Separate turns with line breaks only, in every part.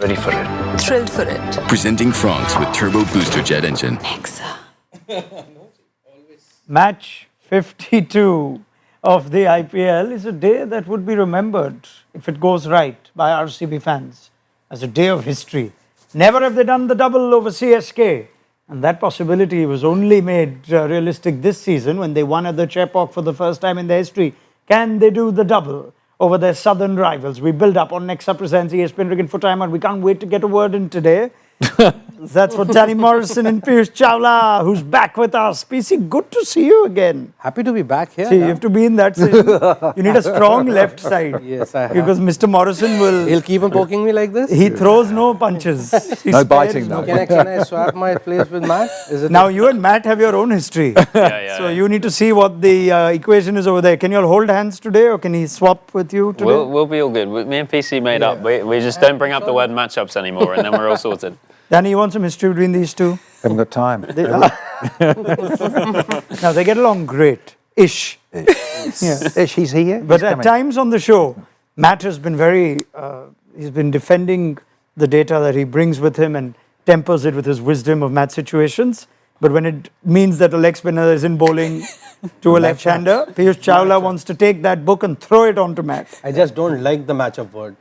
ready for it.
Thrilled for it.
Presenting Franks with Turbo Booster Jet Engine.
Nexa.
Match 52 of the IPL is a day that would be remembered, if it goes right, by RCB fans as a day of history. Never have they done the double over CSK. And that possibility was only made realistic this season when they won at the Chepauk for the first time in their history. Can they do the double over their southern rivals? We build up on Nexa presents ESPN Cricket for Time Out. We can't wait to get a word in today. That's for Danny Morrison and Piyush Chawla, who's back with us. PC, good to see you again.
Happy to be back here.
See, you have to be in that session. You need a strong left side.
Yes, I have.
Because Mr. Morrison will...
He'll keep on poking me like this?
He throws no punches. He
No
spares
biting, though.
Can I swap my place with Matt? Is it
Now, you and Matt have your own history. So you need to see what the equation is over there. Can you all hold hands today, or can he swap with you today?
We'll be all good. Me and PC made up. We just don't bring up the word matchups anymore, and then we're all sorted.
Danny, you want some history between these two?
Haven't got time.
Now, they get along great. Ish.
Ish, he's here.
But
He's
at
coming.
times on the show, Matt has been very, he's been defending the data that he brings with him and tempers it with his wisdom of match situations. But when it means that a leg spinner is in bowling to a left-hander, Piyush Chawla wants to take that book and throw it onto Matt.
I just don't like the matchup word.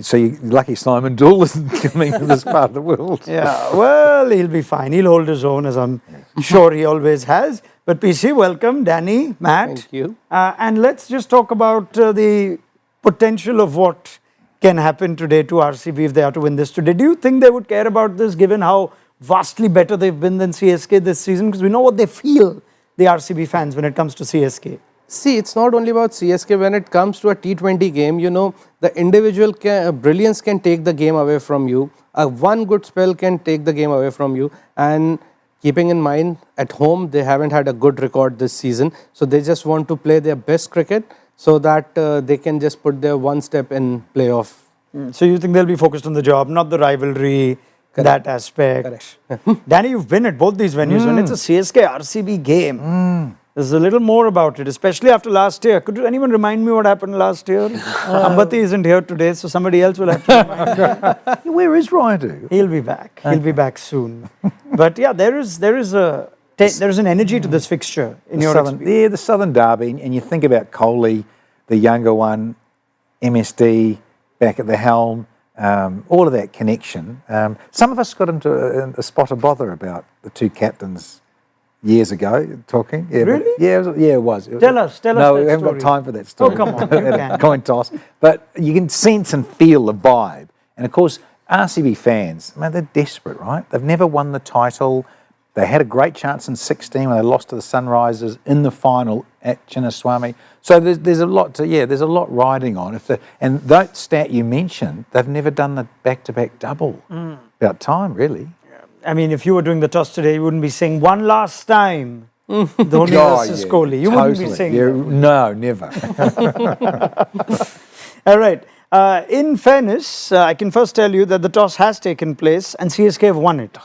So you're lucky Simon Dool isn't coming to this part of the world.
Yeah, well, he'll be fine. He'll hold his own, as I'm sure he always has. But PC, welcome. Danny, Matt.
Thank you.
And let's just talk about the potential of what can happen today to RCB if they are to win this today. Do you think they would care about this, given how vastly better they've been than CSK this season? Because we know what they feel, the RCB fans, when it comes to CSK.
See, it's not only about CSK. When it comes to a T20 game, you know, the individual brilliance can take the game away from you. One good spell can take the game away from you. And keeping in mind, at home, they haven't had a good record this season. So they just want to play their best cricket so that they can just put their one step in playoff.
So you think they'll be focused on the job, not the rivalry, that aspect. Danny, you've been at both these venues. When it's a CSK RCB game, there's a little more about it, especially after last year. Could anyone remind me what happened last year? Ambati isn't here today, so somebody else will have to remind me.
Where is Ryan?
He'll be back. He'll be back soon. But yeah, there is an energy to this fixture in your experience.
Yeah, the Southern Derby, and you think about Kohli, the younger one, MSD back at the helm, all of that connection. Some of us got into a spot of bother about the two captains years ago, talking. Yeah,
really?
It was.
Tell us
No,
that
we haven't
story.
got time for that story.
Oh, come on. You can.
Coin toss. But you can sense and feel the vibe. And of course, RCB fans, man, they're desperate, right? They've never won the title. They had a great chance in 16 when they lost to the Sunrisers in the final at Chinnaswamy. So there's a lot there's a lot riding on. And that stat you mentioned, they've never done the back-to-back double. About time, really.
I mean, if you were doing the toss today, you wouldn't be saying one last time. Dhoni versus Kohli. You wouldn't be saying that.
No, never.
All right. In fairness, I can first tell you that the toss has taken place and CSK have won it.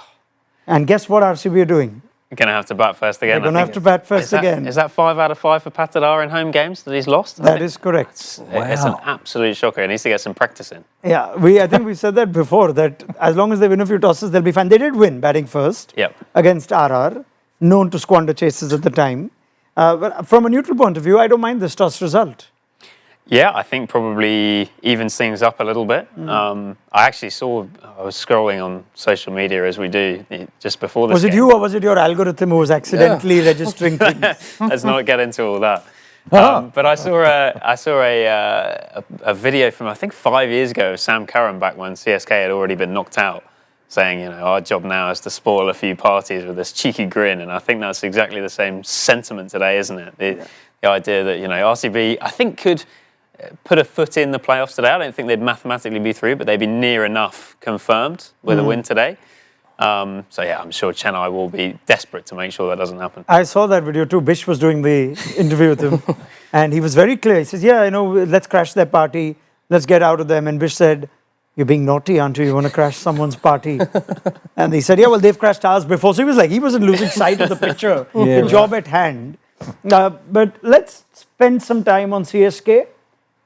And guess what RCB are doing?
We're going to have to bat first again.
They're going to have to bat first again.
Is that 5 out of 5 for Patidar in home games that he's lost?
That is correct.
It's an absolute shocker. He needs to get some practice in.
Yeah, I think we said that before, that as long as they win a few tosses, they'll be fine. They did win batting first against RR, known to squander chases at the time. But from a neutral point of view, I don't mind this toss result.
Yeah, I think probably evens things up a little bit. I actually I was scrolling on social media as we do just before this
Was it
game.
you or was it your algorithm who was accidentally registering things?
Let's not get into all that. But I saw a video from I think 5 years ago of Sam Curran back when CSK had already been knocked out, saying, you know, our job now is to spoil a few parties with this cheeky grin. And I think that's exactly the same sentiment today, isn't it? The idea that, you know, RCB I think could put a foot in the playoffs today. I don't think they'd mathematically be through, but they'd be near enough confirmed with a win today. So yeah, I'm sure Chennai will be desperate to make sure that doesn't happen.
I saw that video too. Bish was doing the interview with him and he was very clear. He says, yeah, you know, let's crash their party. Let's get out of them. And Bish said, you're being naughty, aren't you? You want to crash someone's party. And he said, yeah, well, they've crashed ours before. So he was like, he wasn't losing sight of the picture, the job at hand. But let's spend some time on CSK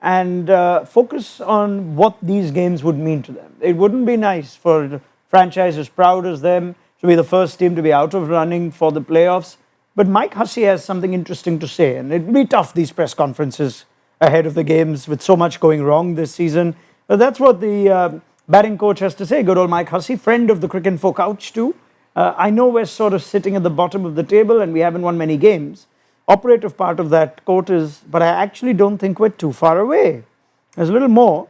and focus on what these games would mean to them. It wouldn't be nice for the franchise as proud as them to be the first team to be out of running for the playoffs. But Mike Hussey has something interesting to say, and it'll be tough, these press conferences ahead of the games with so much going wrong this season. But that's what the batting coach has to say. Good old Mike Hussey, friend of the Cricinfo couch too. I know we're sort of sitting at the bottom of the table and we haven't won many games. Operative part of that quote is, but I actually don't think we're too far away. There's a little more.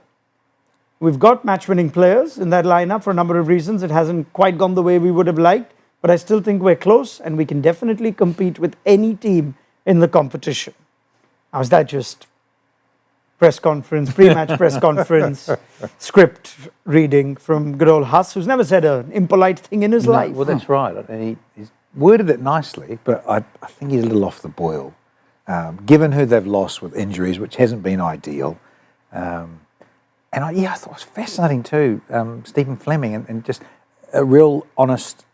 We've got match-winning players in that lineup for a number of reasons. It hasn't quite gone the way we would have liked, but I still think we're close and we can definitely compete with any team in the competition. Now, is that just press conference, pre-match press conference, script reading from good old Huss, who's never said an impolite thing in his life?
Well, that's right. And he's worded it nicely, but I think he's a little off the boil, given who they've lost with injuries, which hasn't been ideal. And I thought it was fascinating too, Stephen Fleming, and just a real honest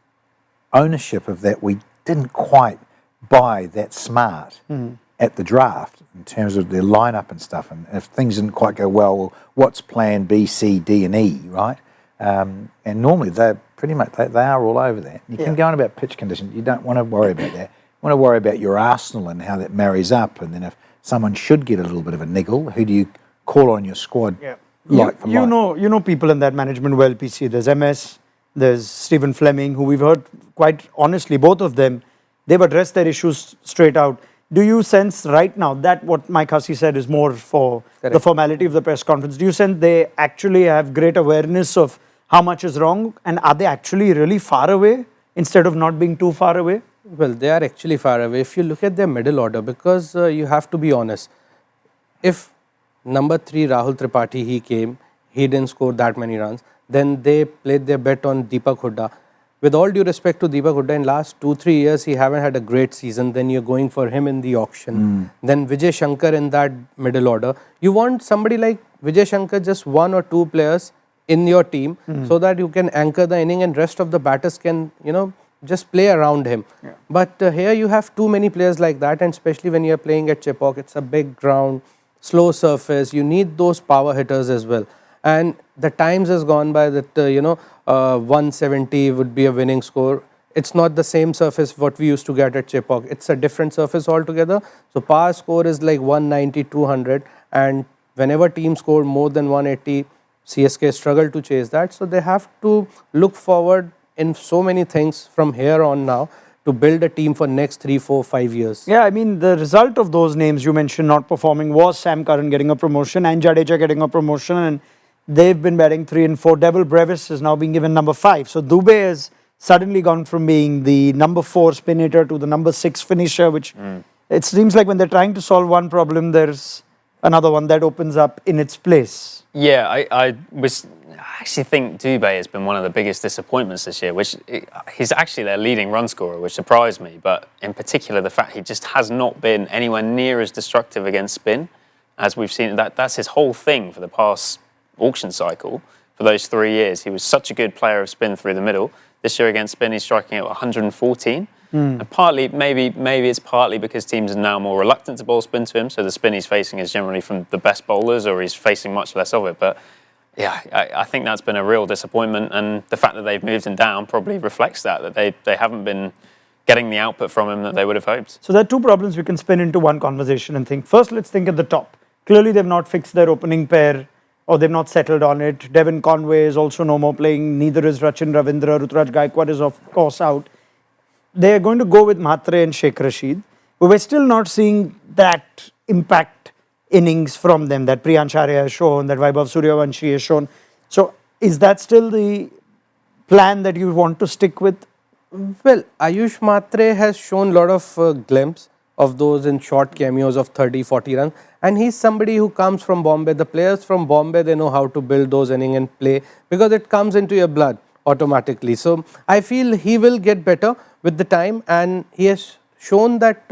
ownership of that. We didn't quite buy that smart at the draft in terms of their lineup and stuff. And if things didn't quite go well, what's plan B, C, D, and E, right? And normally they're pretty much, they are all over that. You can go on about pitch conditions. You don't want to worry about that. You want to worry about your arsenal and how that marries up. And then if someone should get a little bit of a niggle, who do you call on your squad?
Yeah.
Like
you know people in that management well, PC. There's MS, there's Stephen Fleming, who we've heard quite honestly, both of them, they've addressed their issues straight out. Do you sense right now that what Mike Hussey said is more for the formality of the press conference? Do you sense they actually have great awareness of how much is wrong, and are they actually really far away instead of not being too far away?
Well, they are actually far away. If you look at their middle order, because you have to be honest, if number 3 Rahul Tripathi, he came, he didn't score that many runs, then they played their bet on Deepak Hooda. With all due respect to Deepak Hooda, in last 2-3 years he haven't had a great season. Then you're going for him in the auction. Then Vijay Shankar in that middle order. You want somebody like Vijay Shankar, just 1 or 2 players in your team, so that you can anchor the inning and rest of the batters can, just play around him. But here you have too many players like that, and especially when you're playing at Chepauk, it's a big ground, slow surface, you need those power hitters as well. And the times has gone by that, 170 would be a winning score. It's not the same surface what we used to get at Chepauk. It's a different surface altogether. So power score is like 190, 200. And whenever teams score more than 180, CSK struggle to chase that. So they have to look forward in so many things from here on now to build a team for next 3, 4, 5 years.
Yeah, I mean, the result of those names you mentioned not performing was Sam Curran getting a promotion and Jadeja getting a promotion, and they've been batting 3 and 4. Devil Brevis is now being given number 5. So Dubey has suddenly gone from being the number 4 spin hitter to the number 6 finisher, which it seems like when they're trying to solve one problem, there's another one that opens up in its place.
Yeah, I actually think Dubey has been one of the biggest disappointments this year, he's actually their leading run scorer, which surprised me, but in particular the fact he just has not been anywhere near as destructive against spin as we've seen. That's his whole thing for the past auction cycle. For those 3 years, he was such a good player of spin through the middle. This year against spin, he's striking at 114. And partly, maybe it's partly because teams are now more reluctant to bowl spin to him, so the spin he's facing is generally from the best bowlers, or he's facing much less of it. But yeah, I think that's been a real disappointment, and the fact that they've moved him down probably reflects that they haven't been getting the output from him that they would have hoped.
So there are 2 problems we can spin into one conversation and think. First, let's think at the top. Clearly, they've not fixed their opening pair, or they've not settled on it. Devon Conway is also no more playing. Neither is Rachin Ravindra. Rutraj Gaikwad is, of course, out. They're going to go with Mhatre and Sheikh Rashid. But we're still not seeing that impact innings from them that Priyansh Arya has shown, that Vaibhav Suryavanshi has shown. So is that still the plan that you want to stick with?
Well, Ayush Mhatre has shown a lot of glimpse of those in short cameos of 30, 40 runs. And he's somebody who comes from Bombay. The players from Bombay, they know how to build those innings and play because it comes into your blood automatically. So I feel he will get better with the time, and he has shown that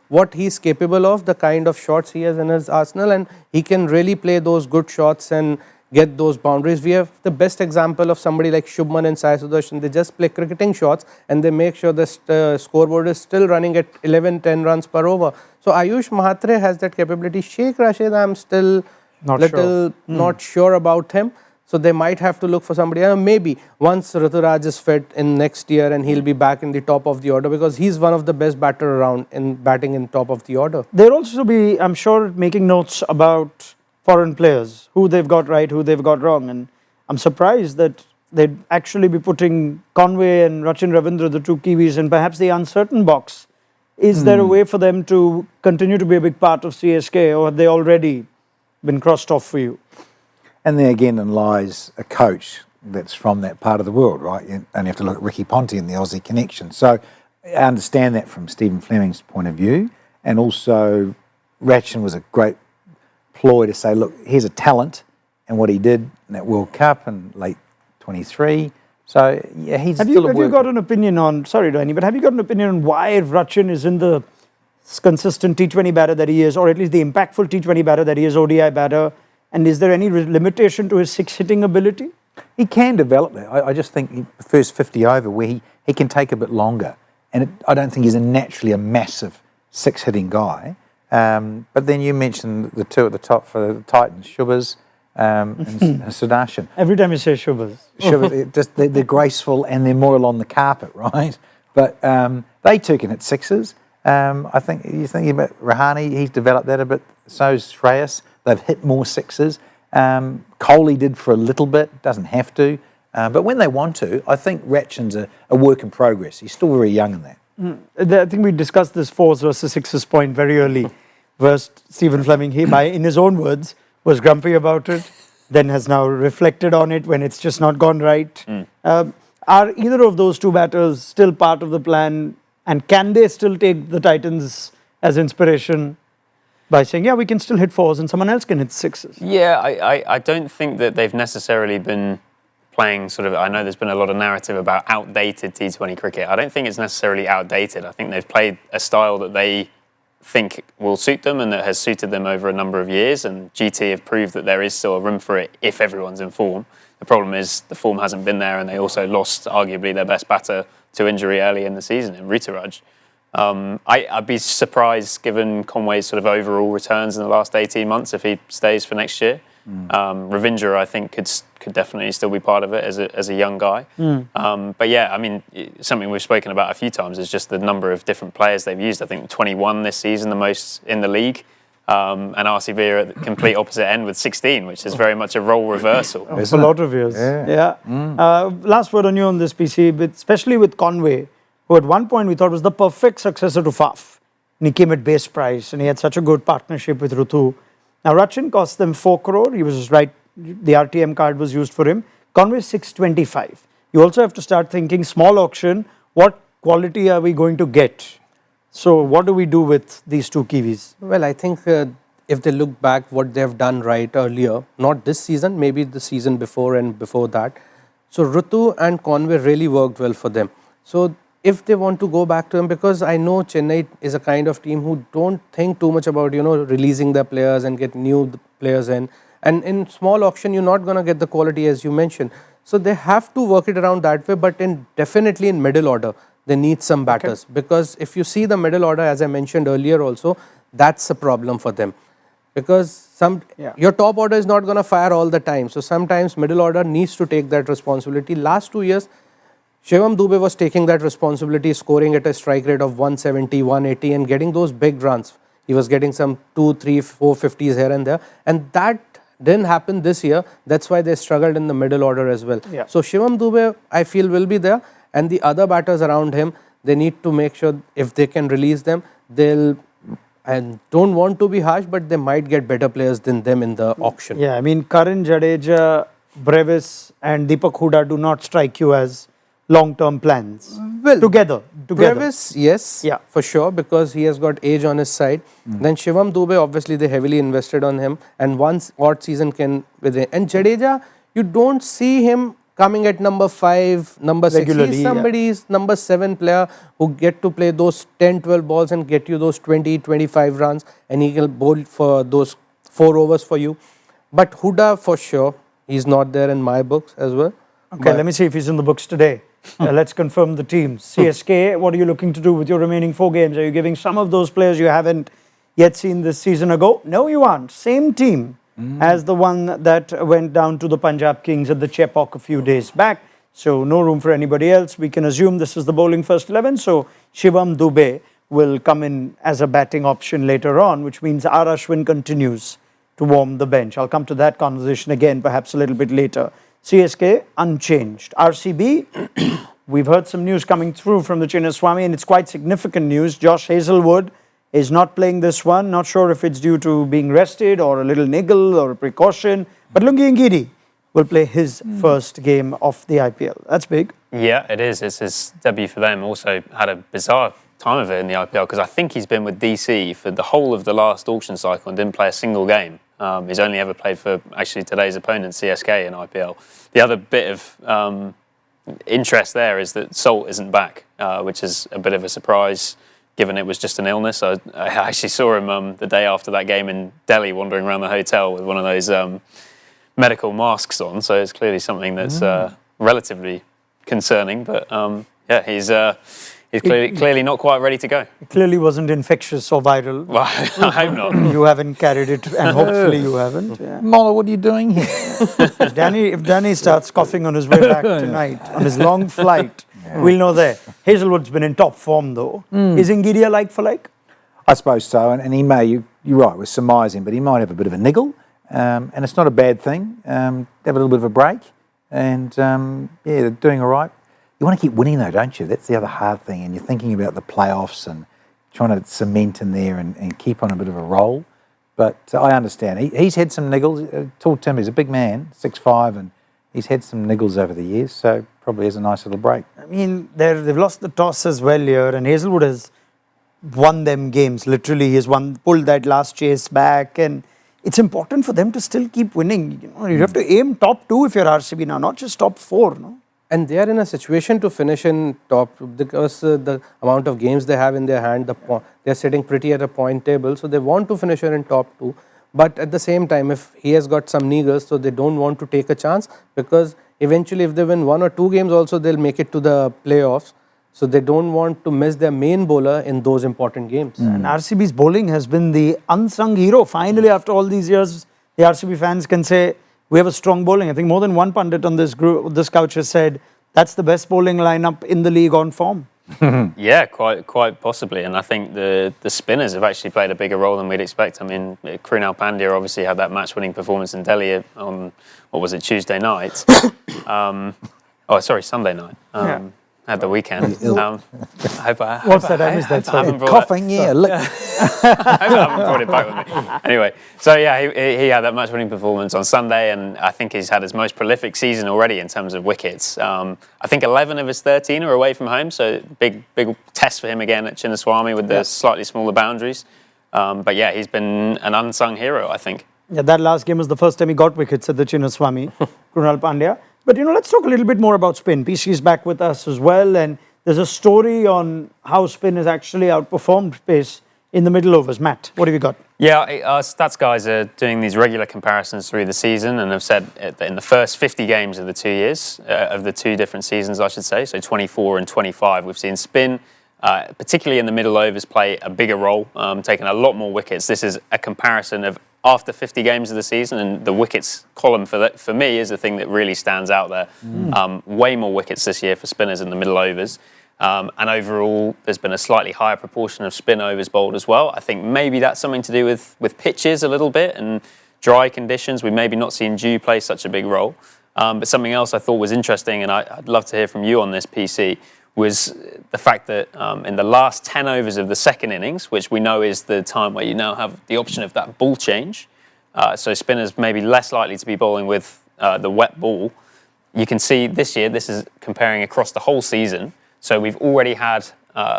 what he's capable of, the kind of shots he has in his arsenal, and he can really play those good shots and get those boundaries. We have the best example of somebody like Shubman and Sai Sudarshan. They just play cricketing shots and they make sure the scoreboard is still running at 11, 10 runs per over. So Ayush Mhatre has that capability. Sheikh Rashid, I'm still not sure about him. So they might have to look for somebody. Maybe once Rituraj is fit in next year and he'll be back in the top of the order, because he's one of the best batter around in batting in top of the order.
They'll also be, I'm sure, making notes about foreign players, who they've got right, who they've got wrong. And I'm surprised that they'd actually be putting Conway and Rachin Ravindra, the two Kiwis, in perhaps the uncertain box. Is there a way for them to continue to be a big part of CSK, or have they already been crossed off for you?
And there again lies a coach that's from that part of the world, right? You only have to look at Ricky Ponti and the Aussie connection. So I understand that from Stephen Fleming's point of view. And also Rachin was a great ploy to say, look, here's a talent, and what he did in that World Cup in late 23. So yeah, he's
have
still
you got an opinion on, sorry Danny, but have you got an opinion on why Rachin isn't the consistent T20 batter that he is, or at least the impactful T20 batter that he is, ODI batter? And is there any limitation to his six-hitting ability?
He can develop that. I just think he prefers 50 over, where he can take a bit longer. And I don't think he's naturally a massive six-hitting guy. But then you mentioned the two at the top for the Titans, Shubhas and Sudarshan.
Every time you say Shubhas.
Shubhas, they're graceful and they're more along the carpet, right? But they too can hit sixes. I think you're thinking about Rahane, he's developed that a bit. So's Shreyas. They've hit more sixes. Kohli did for a little bit, doesn't have to. But when they want to, I think Rachin's a work in progress. He's still very young in that.
I think we discussed this fours versus sixes point very early. First, Stephen Fleming, in his own words, was grumpy about it, then has now reflected on it when it's just not gone right. Are either of those two batters still part of the plan, and can they still take the Titans as inspiration by saying, yeah, we can still hit fours and someone else can hit sixes?
Yeah, I don't think that they've necessarily been playing sort of, I know there's been a lot of narrative about outdated T20 cricket. I don't think it's necessarily outdated. I think they've played a style that they think will suit them and that has suited them over a number of years, and GT have proved that there is still room for it if everyone's in form. The problem is the form hasn't been there, and they also lost arguably their best batter to injury early in the season in Rituraj. I'd be surprised, given Conway's sort of overall returns in the last 18 months, if he stays for next year. Ravindra, I think, could definitely still be part of it as a young guy. But yeah, I mean, something we've spoken about a few times is just the number of different players they've used. I think 21 this season, the most in the league. And RCB are at the complete opposite end with 16, which is very much a role reversal.
It's a lot of years. Yeah. Last word on you on this, PC, but especially with Conway, who at one point we thought was the perfect successor to Faf. And he came at base price, and he had such a good partnership with Rutu. Now, Rachin cost them 4 crore. He was right. The RTM card was used for him. Conway 625. You also have to start thinking small auction. What quality are we going to get? So what do we do with these two Kiwis?
Well, I think if they look back what they've done right earlier, not this season, maybe the season before and before that. So Rutu and Conway really worked well for them. So if they want to go back to him, because I know Chennai is a kind of team who don't think too much about, releasing their players and get new players in. And in small auction, you're not going to get the quality as you mentioned. So they have to work it around that way, but definitely in middle order, they need some batters. Okay. Because if you see the middle order, as I mentioned earlier also, that's a problem for them. Because your top order is not going to fire all the time. So sometimes middle order needs to take that responsibility. Last 2 years, Shivam Dube was taking that responsibility, scoring at a strike rate of 170, 180 and getting those big runs. He was getting some 2, 3, 4 50s here and there. And that didn't happen this year. That's why they struggled in the middle order as well. Yeah. So Shivam Dube, I feel, will be there. And the other batters around him, they need to make sure if they can release them, and don't want to be harsh, but they might get better players than them in the auction.
Yeah, I mean, Karan Jadeja, Brevis and Deepak Hooda do not strike you as long-term plans. Well, together.
Brevis, yes, for sure, because he has got age on his side. Then Shivam Dube, obviously they heavily invested on him, and once odd season can within. And Jadeja, you don't see him coming at number 5, number 6. He's somebody's number 7 player who get to play those 10, 12 balls and get you those 20, 25 runs, and he will bowl for those 4 overs for you. But Hooda, for sure, he's not there in my books as well.
Okay, let me see if he's in the books today. Let's confirm the teams. CSK, what are you looking to do with your remaining 4 games? Are you giving some of those players you haven't yet seen this season a go? No, you aren't. Same team as the one that went down to the Punjab Kings at the Chepauk a few days back. So no room for anybody else. We can assume this is the bowling first 11. So Shivam Dubey will come in as a batting option later on, which means R. Ashwin continues to warm the bench. I'll come to that conversation again, perhaps a little bit later. CSK unchanged. RCB, we've heard some news coming through from the Chinnaswamy, and it's quite significant news. Josh Hazlewood is not playing this one. Not sure if it's due to being rested or a little niggle or a precaution. But Lungi Ngidi will play his first game of the IPL. That's big.
Yeah, it is. It's his debut for them. Also had a bizarre time of it in the IPL because I think he's been with DC for the whole of the last auction cycle and didn't play a single game. He's only ever played for actually today's opponent, CSK, in IPL. The other bit of interest there is that Salt isn't back, which is a bit of a surprise given it was just an illness. I actually saw him the day after that game in Delhi wandering around the hotel with one of those medical masks on, so it's clearly something that's relatively concerning, but yeah, he's clearly not quite ready to go.
It clearly wasn't infectious or viral.
Well, I hope not.
You haven't carried it, and hopefully you haven't. Yeah.
Mola, what are you doing here?
If Danny starts coughing on his way back tonight, on his long flight, we'll know there. Hazelwood's been in top form though. Is Ngidi like for like?
I suppose so, and he may, you're right, we're surmising, but he might have a bit of a niggle, and it's not a bad thing. Have a little bit of a break, and yeah, they're doing all right. You want to keep winning though, don't you? That's the other hard thing, and you're thinking about the playoffs and trying to cement in there and keep on a bit of a roll. But I understand. He's had some niggles. Tall Tim is a big man, 6'5", and he's had some niggles over the years, so probably has a nice little break.
I mean, they've lost the toss as well here, and Hazelwood has won them games. Literally, he has pulled that last chase back, and it's important for them to still keep winning. You know, you have to aim top 2 if you're RCB now, not just top 4. No.
And they are in a situation to finish in top because the amount of games they have in their hand, they're sitting pretty at a point table, so they want to finish in top 2. But at the same time, if he has got some niggles, so they don't want to take a chance, because eventually if they win 1 or 2 games also, they'll make it to the playoffs. So they don't want to miss their main bowler in those important games.
And RCB's bowling has been the unsung hero. Finally, after all these years, the RCB fans can say, we have a strong bowling. I think more than one pundit on this couch has said that's the best bowling lineup in the league on form.
Yeah, quite possibly. And I think the spinners have actually played a bigger role than we'd expect. I mean, Krunal Pandya obviously had that match-winning performance in Delhi on, what was it, Tuesday night? Sunday night. At the weekend. I hope I haven't brought
Coughing, yeah. Look.
I haven't brought it back with me. Anyway, so yeah, he had that match-winning performance on Sunday, and I think he's had his most prolific season already in terms of wickets. I think 11 of his 13 are away from home, so big test for him again at Chinnaswamy with the slightly smaller boundaries. But yeah, he's been an unsung hero, I think.
Yeah, that last game was the first time he got wickets at the Chinnaswamy, Krunal Pandya. But, you know, let's talk a little bit more about spin. PC is back with us as well, and there's a story on how spin has actually outperformed pace in the middle overs. Matt, what have you got?
Yeah, our stats guys are doing these regular comparisons through the season and have said that in the first 50 games of the 2 years, of the 2 different seasons, I should say, so 24 and 25, we've seen spin, particularly in the middle overs, play a bigger role, taking a lot more wickets. This is a comparison of after 50 games of the season, and the wickets column for me is the thing that really stands out there. Way more wickets this year for spinners in the middle overs. And overall, there's been a slightly higher proportion of spin overs bowled as well. I think maybe that's something to do with pitches a little bit and dry conditions. We've maybe not seen dew play such a big role. But something else I thought was interesting, and I'd love to hear from you on this, PC, was the fact that in the last 10 overs of the second innings, which we know is the time where you now have the option of that ball change, so spinners may be less likely to be bowling with the wet ball. You can see this year, this is comparing across the whole season, so we've already had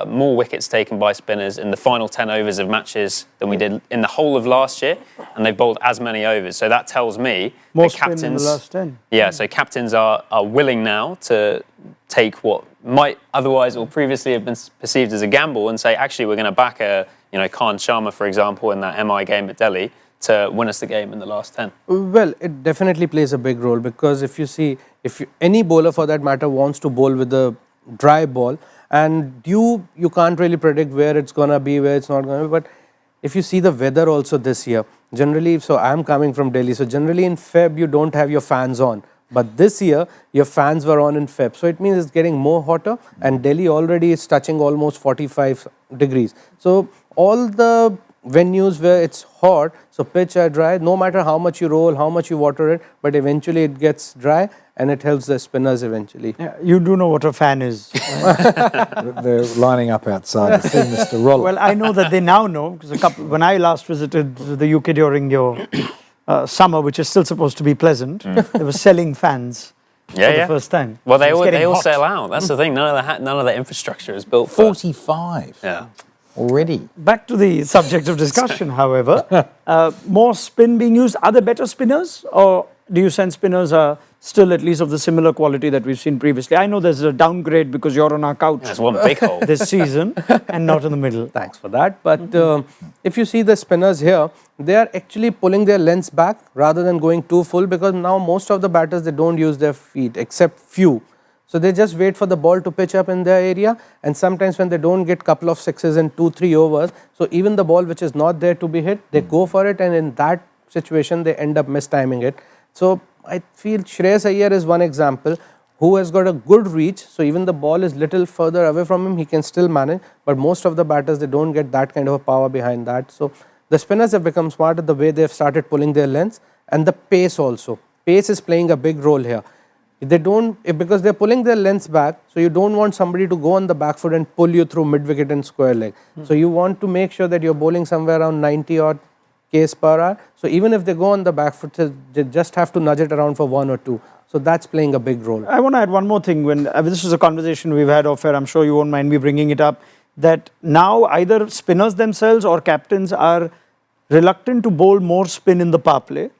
more wickets taken by spinners in the final 10 overs of matches than we did in the whole of last year, and they've bowled as many overs. So that tells me
more
that captains,
in the last 10.
Yeah, so captains are willing now to take what might otherwise or previously have been perceived as a gamble and say, actually, we're going to back Khan Sharma, for example, in that MI game at Delhi to win us the game in the last 10.
Well, it definitely plays a big role, because if you see, any bowler for that matter wants to bowl with a dry ball, and you can't really predict where it's going to be, where it's not going to be, but if you see the weather also this year, generally, so I'm coming from Delhi, so generally in Feb you don't have your fans on. But this year, your fans were on in Feb. So it means it's getting more hotter, and Delhi already is touching almost 45 degrees. So all the venues where it's hot, so pitch are dry, no matter how much you roll, how much you water it, but eventually it gets dry and it helps the spinners eventually.
Yeah, you do know what a fan is.
They're lining up outside to see Mr. Roller.
Well, I know that they now know, because when I last visited the UK during your summer, which is still supposed to be pleasant, they were selling fans for the first time.
Well,
So
they all
hot.
sell out. That's the thing. None of the infrastructure is built for.
45
Yeah.
already.
Back to the subject of discussion, however, more spin being used. Are there better spinners, or do you sense spinners are still at least of the similar quality that we've seen previously? I know there's a downgrade because you're on our couch
There's one big hole.
this season and not in the middle.
Thanks for that. But if you see the spinners here, they are actually pulling their lengths back rather than going too full, because now most of the batters, they don't use their feet except few. So they just wait for the ball to pitch up in their area, and sometimes when they don't get couple of sixes in 2-3 overs, so even the ball which is not there to be hit, they go for it, and in that situation they end up mistiming it. So I feel Shreyas Iyer is one example who has got a good reach, so even the ball is little further away from him, he can still manage, but most of the batters, they don't get that kind of a power behind that. So the spinners have become smarter the way they've started pulling their lengths, and the pace also. Pace is playing a big role here. They don't, because they're pulling their lengths back, so you don't want somebody to go on the back foot and pull you through mid-wicket and square leg. So you want to make sure that you're bowling somewhere around 90 odd k's per hour. So even if they go on the back foot, they just have to nudge it around for 1 or 2. So that's playing a big role.
I want to add one more thing. When this is a conversation we've had off air, I'm sure you won't mind me bringing it up, that now either spinners themselves or captains are reluctant to bowl more spin in the power play.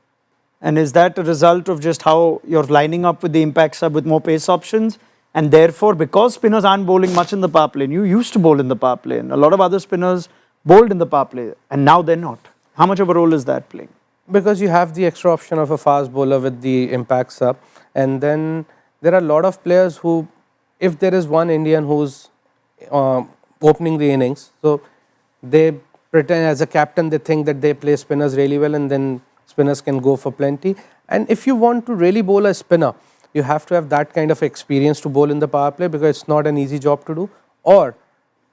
And is that a result of just how you're lining up with the impact sub with more pace options? And therefore, because spinners aren't bowling much in the power play, and you used to bowl in the power play, and a lot of other spinners bowled in the power play, and now they're not. How much of a role is that playing?
Because you have the extra option of a fast bowler with the impact sub, and then there are a lot of players who, if there is one Indian who's opening the innings, so they pretend as a captain, they think that they play spinners really well, and then spinners can go for plenty. And if you want to really bowl a spinner, you have to have that kind of experience to bowl in the power play, because it's not an easy job to do, or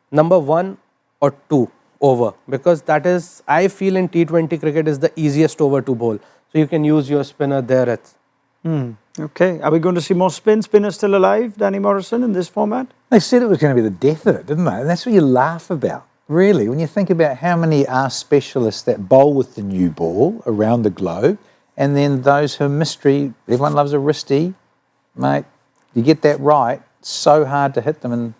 number 1 or 2 over, because that is, I feel in T20 cricket is the easiest over to bowl. So you can use your spinner there at.
Okay, are we going to see more spin? Spinner still alive, Danny Morrison, in this format?
They said it was going to be the death of it, didn't they? And that's what you laugh about, really, when you think about how many are specialists that bowl with the new ball around the globe, and then those who are mystery. Everyone loves a wristy, mate. You get that right, so hard to hit them and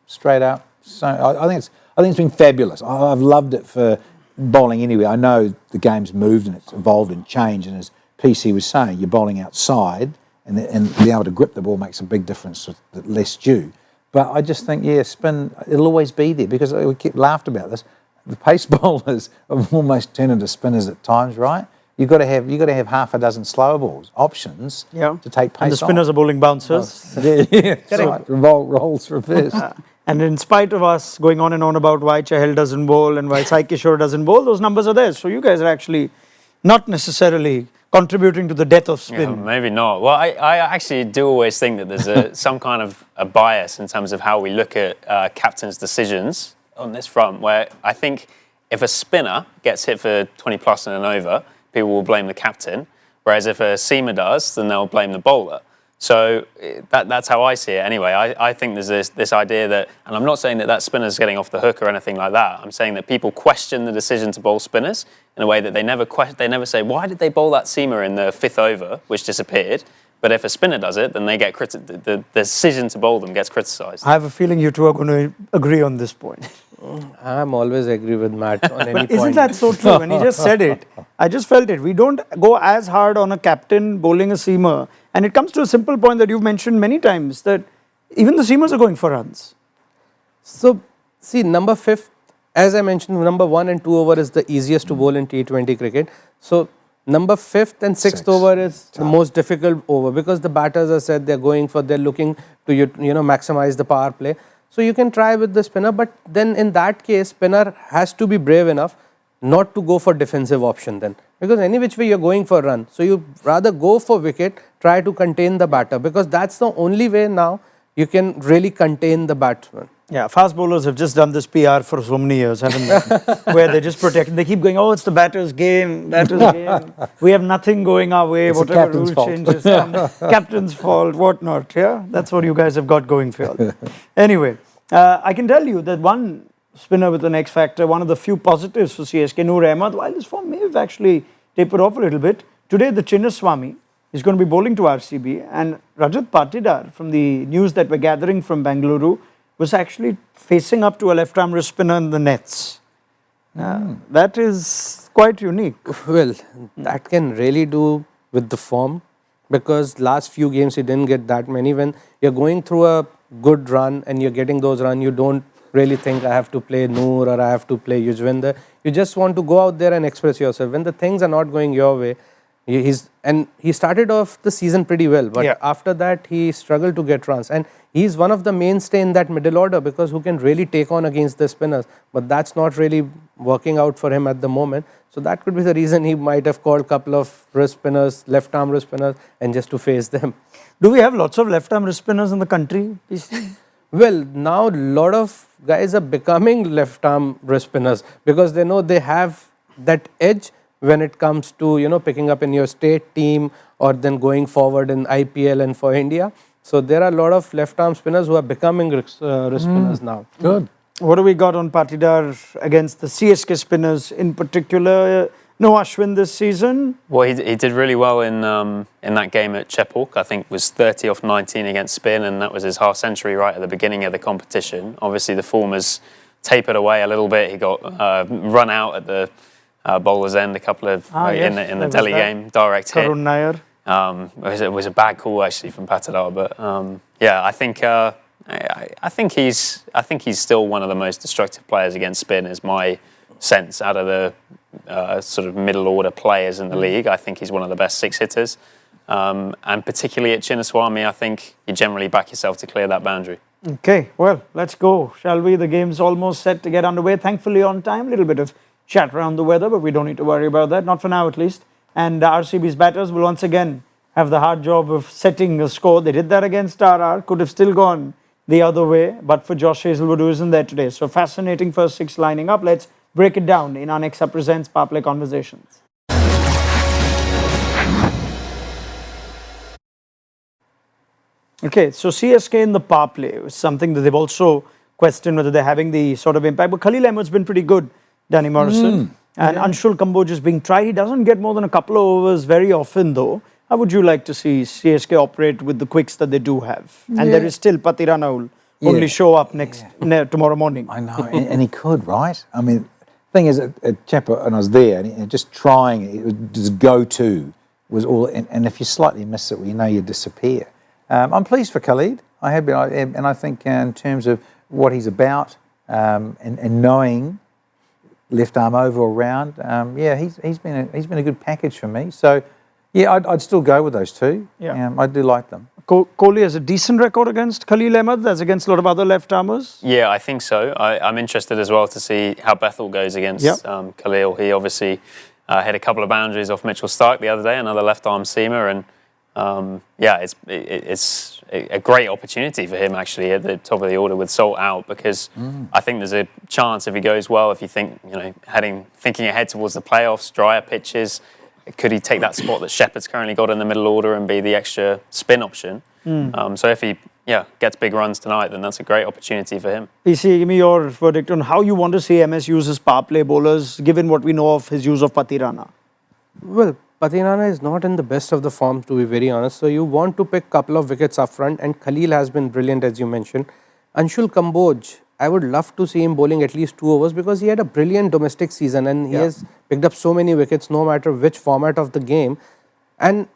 straight up. So I think it's been fabulous. I've loved it for bowling anyway. I know the game's moved and it's evolved and changed, and as PC was saying, you're bowling outside, and being able to grip the ball makes a big difference with less dew. But I just think, yeah, spin, it'll always be there, because we kept laughed about this. The pace bowlers have almost turned into spinners at times, right? You've got to have half a dozen slower balls options to take pace.
And the spinners are bowling bouncers.
Yeah, right. Rolls reverse.
And in spite of us going on and on about why Chahal doesn't bowl and why Sai Kishore doesn't bowl, those numbers are there. So you guys are actually not necessarily contributing to the death of spin.
Yeah, maybe not. Well, I actually do always think that there's some kind of a bias in terms of how we look at captains' decisions on this front, where I think if a spinner gets hit for 20 plus and an over, people will blame the captain, whereas if a seamer does, then they'll blame the bowler. So that's how I see it anyway. I think there's this idea that, and I'm not saying that spinner's getting off the hook or anything like that. I'm saying that people question the decision to bowl spinners in a way that they never say, why did they bowl that seamer in the 5th over, which disappeared? But if a spinner does it, then they get the decision to bowl them gets criticised.
I have a feeling you two are going to agree on this point.
I'm always agree with Matt on any point.
Isn't that so true? When he just said it, I just felt it. We don't go as hard on a captain bowling a seamer. And it comes to a simple point that you've mentioned many times, that even the seamers are going for runs.
So, see, number 5th, as I mentioned, number 1 and 2 over is the easiest to bowl in T20 cricket. So, number 5th and 6th over is the most difficult over, because the batters are said they're looking to maximize the power play. So you can try with the spinner, but then in that case, spinner has to be brave enough not to go for defensive option then, because any which way you're going for run, so you rather go for wicket, try to contain the batter, because that's the only way now you can really contain the batsman.
Yeah, fast bowlers have just done this PR for so many years, haven't they? Where they just protect. They keep going, oh, it's the batter's game, batter's game. We have nothing going our way,
It's the
whatever
captain's
rule
fault.
changes come. Captain's fault, whatnot, yeah? That's what you guys have got going for you. Anyway, I can tell you that one spinner with an X factor, one of the few positives for CSK, Noor Ahmed, while his form may have actually tapered off a little bit, today the Chinnaswamy is going to be bowling to RCB, and Rajat Patidar, from the news that we're gathering from Bengaluru, was actually facing up to a left-arm wrist spinner in the nets. That is quite unique.
Well, that can really do with the form, because last few games he didn't get that many. When you're going through a good run and you're getting those runs, you don't really think I have to play Noor or I have to play Yuzvendra. You just want to go out there and express yourself. When the things are not going your way, he started off the season pretty well, but after that he struggled to get runs, and he's one of the mainstay in that middle order, because who can really take on against the spinners, but that's not really working out for him at the moment. So that could be the reason he might have called a couple of wrist spinners, left arm wrist spinners, and just to face them.
Do we have lots of left-arm wrist spinners in the country, PC?
Well, now a lot of guys are becoming left arm wrist spinners, because they know they have that edge when it comes to, you know, picking up in your state team or then going forward in IPL and for India. So there are a lot of left arm spinners who are becoming wrist spinners now.
Good.
What do we got on Patidar against the CSK spinners in particular? No Ashwin this season?
Well, he did really well in that game at Chepauk. I think was 30 off 19 against spin, and that was his half century right at the beginning of the competition. Obviously, the form has tapered away a little bit. He got run out at the bowler's end a couple of in the Delhi game, direct hit.
Karun Nair.
It was a bad call actually from Patidar, but yeah, I think he's still one of the most destructive players against spin, is my sense out of the sort of middle order players in the league. I think he's one of the best six hitters, and particularly at Chinnaswamy, I think you generally back yourself to clear that boundary.
Okay, well, let's go, shall we? The game's almost set to get underway, thankfully on time. A little bit of chat around the weather, but we don't need to worry about that, not for now at least. And RCB's batters will once again have the hard job of setting a score. They did that against RR, could have still gone the other way, but for Josh Hazelwood, who isn't there today. So fascinating first six lining up. Let's break it down in our next up presents Powerplay Conversations. Okay, so CSK in the Powerplay is something that they've also questioned whether they're having the sort of impact. But Khalil Ahmed's been pretty good, Danny Morrison. And Anshul Kamboj is being tried. He doesn't get more than a couple of overs very often, though. How would you like to see CSK operate with the quicks that they do have? And there is still Patidar who will only show up tomorrow morning.
I know, and he could, right? I mean, the thing is, at Chepauk, and I was there, and just trying, it was just go-to was all, and if you slightly miss it, well, you know you disappear. I'm pleased for Khalid. I have been, and I think in terms of what he's about, and knowing left arm over or round, yeah, he's been a good package for me. So, yeah, I'd still go with those two. Yeah, I do like them.
Kohli has a decent record against Khalil Ahmed, as against a lot of other left-armers?
Yeah, I think so. I'm interested as well to see how Bethel goes against Khalil. He obviously hit a couple of boundaries off Mitchell Stark the other day, another left-arm seamer, and yeah, it's a great opportunity for him actually at the top of the order with Salt out, because I think there's a chance if he goes well, if you think, you know, thinking ahead towards the playoffs, drier pitches, could he take that spot that Shepherd's currently got in the middle order and be the extra spin option? So if he gets big runs tonight, then that's a great opportunity for him.
PC, give me your verdict on how you want to see MS use his power play bowlers, given what we know of his use of Patidar.
Well, Patidar is not in the best of the form, to be very honest. So you want to pick a couple of wickets up front, and Khalil has been brilliant, as you mentioned. Anshul Kamboj, I would love to see him bowling at least 2 overs, because he had a brilliant domestic season and he has picked up so many wickets no matter which format of the game. And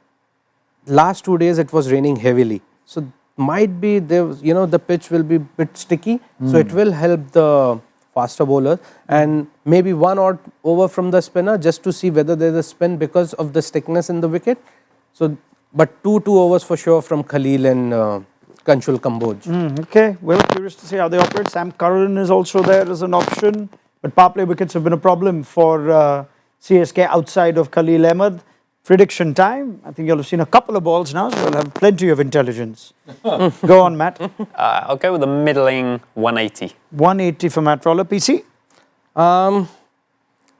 last 2 days it was raining heavily. So might be the pitch will be a bit sticky. So it will help the faster bowlers, and maybe 1 odd over from the spinner just to see whether there's a spin because of the stickness in the wicket. So, but 2 overs for sure from Khalil and Anshul Kamboj.
Okay, well, curious to see how they operate. Sam Curran is also there as an option. But power play wickets have been a problem for CSK outside of Khalil Ahmed. Prediction time. I think you'll have seen a couple of balls now, so you'll have plenty of intelligence. Go on, Matt.
I'll go with a middling 180.
180 for Matt Roller. PC?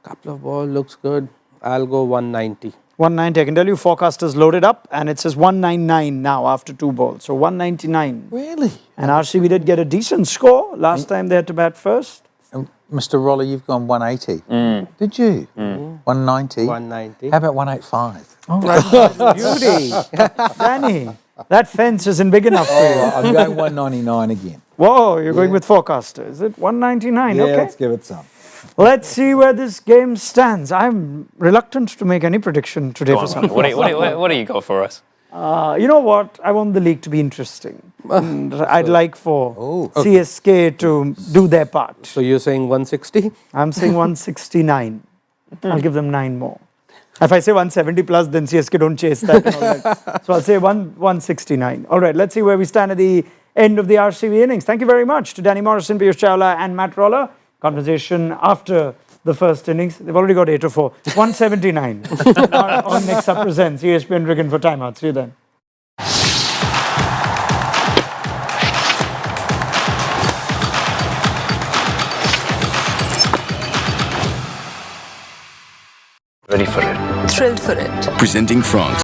Couple of ball looks good. I'll go 190.
190. I can tell you forecasters loaded up and it says 199 now after 2 balls. So 199.
Really?
And RCB did get a decent score last time they had to bat first.
Mr. Roller, you've gone 180. Did you? 190.
190.
How about 185?
All right. Beauty. Danny, that fence isn't big enough for you.
I'm going 199 again.
Whoa, you're going with forecaster. Is it 199?
Yeah,
Okay.
let's give it some.
Let's see where this game stands. I'm reluctant to make any prediction today
Go
for
on,
some.
what do you got for us?
You know what? I want the league to be interesting. And I'd like for CSK to do their part.
So you're saying 160?
I'm saying 169. I'll give them 9 more. If I say 170 plus, then CSK don't chase that. And all that. So I'll say 169. All right, let's see where we stand at the end of the RCB innings. Thank you very much to Danny Morrison, Piyush Chawla and Matt Roller. Conversation after the first innings. They've already got 8 or 4. 179 on Next Up presents ESPN Riggin for timeout. See you then.
Ready for it.
Thrilled for it.
Presenting France